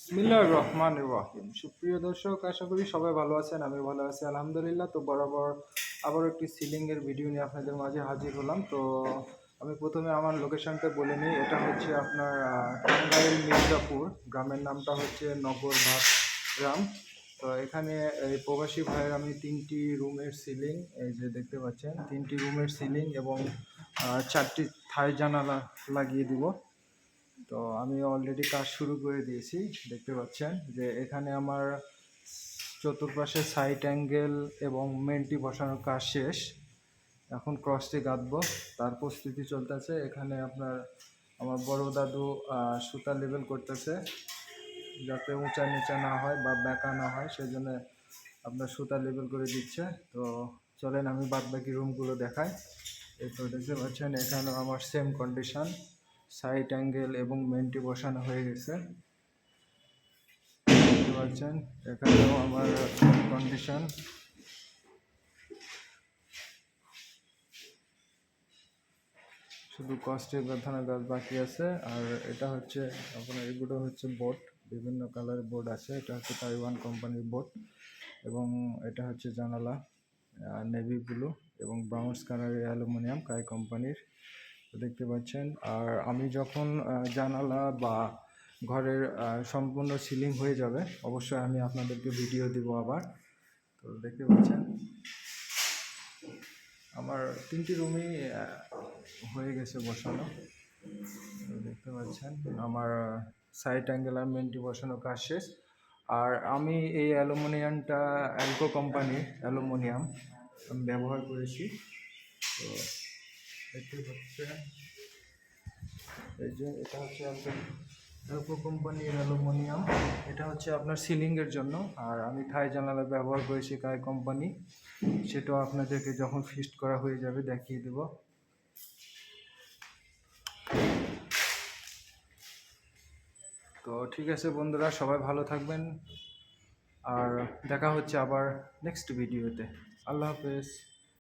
বিসমিল্লাহির রহমানির রহিম। সুপ্রিয় দর্শক, আশা করি সবাই ভালো আছেন। আমি ভালো আছি আলহামদুলিল্লাহ। তো বরাবর আবার একটি সিলিং এর ভিডিও নিয়ে আপনাদের মাঝে হাজির হলাম। তো আমি প্রথমে আমার লোকেশনটা বলে নিই। এটা হচ্ছে আপনার টাঙ্গাইল মির্জাপুর, গ্রামের নামটা হচ্ছে নগরবাদ গ্রাম। তো এখানে এই প্রবাসী ভাইয়ের আমি 3টি রুমের সিলিং, এই যে দেখতে পাচ্ছেন 3টি রুমের সিলিং এবং 4টি থাই জানালা লাগিয়ে দিব। তো আমি অলরেডি কাজ শুরু করে দিয়েছি। দেখতে পাচ্ছেন যে এখানে আমার চতুর্পাশে সাইড অ্যাঙ্গেল এবং মেনটি বসানোর কাজ শেষ। এখন ক্রসটি গাঁথবো, তার প্রস্তুতি চলতেছে। এখানে আপনার আমার বড় দাদু সুতা লেবেল করতেছে, যাতে উঁচা নিচা না হয় বা বেঁকা না হয়, সেই জন্য আপনার সুতা লেবেল করে দিচ্ছে। তো চলেন আমি বাদ বাকি রুমগুলো দেখাই। এই তো দেখতে পাচ্ছেন এখানেও আমার সেম কন্ডিশন, সাইড অ্যাঙ্গেল এবং মেনটি বসানো হয়ে গেছে। দেখতে পাচ্ছেন এখানেও আমার কন্ডিশন। শুধু কস্টের গাঁথানো গাছ বাকি আছে। আর এটা হচ্ছে আপনার, এগুলো হচ্ছে বোর্ড, বিভিন্ন কালারের বোর্ড আছে। এটা হচ্ছে তাইওয়ান কোম্পানির বোর্ড এবং এটা হচ্ছে জানালা নেভি ব্লু এবং ব্রাউন কালারের অ্যালুমিনিয়াম কাই কোম্পানির, দেখতে পাচ্ছেন। আর আমি যখন জানালা বা ঘরের সম্পূর্ণ সিলিং হয়ে যাবে, অবশ্যই আমি আপনাদেরকে ভিডিও দিব আবার। তো দেখতে পাচ্ছেন আমার 3টি রুমই হয়ে গেছে বসানো। দেখতে পাচ্ছেন আমার সাইড অ্যাঙ্গেল আর মেনটি বসানো কাজ শেষ। আর আমি এই অ্যালুমিনিয়ামটা অ্যালকো কোম্পানির অ্যালুমিনিয়াম আমি ব্যবহার করেছি। তো দেখতে পাচ্ছেন এই যে এটা হচ্ছে অ্যালকো কোম্পানির অ্যালুমিনিয়াম। এটা হচ্ছে আপনার সিলিংয়ের জন্য। আর আমি থাই জানালা ব্যবহার করেছি কাই কোম্পানি, সেটাও আপনাদেরকে যখন ফিক্সড করা হয়ে যাবে দেখিয়ে দেব। তো ঠিক আছে বন্ধুরা, সবাই ভালো থাকবেন আর দেখা হচ্ছে আবার নেক্সট ভিডিওতে। আল্লাহ হাফেজ।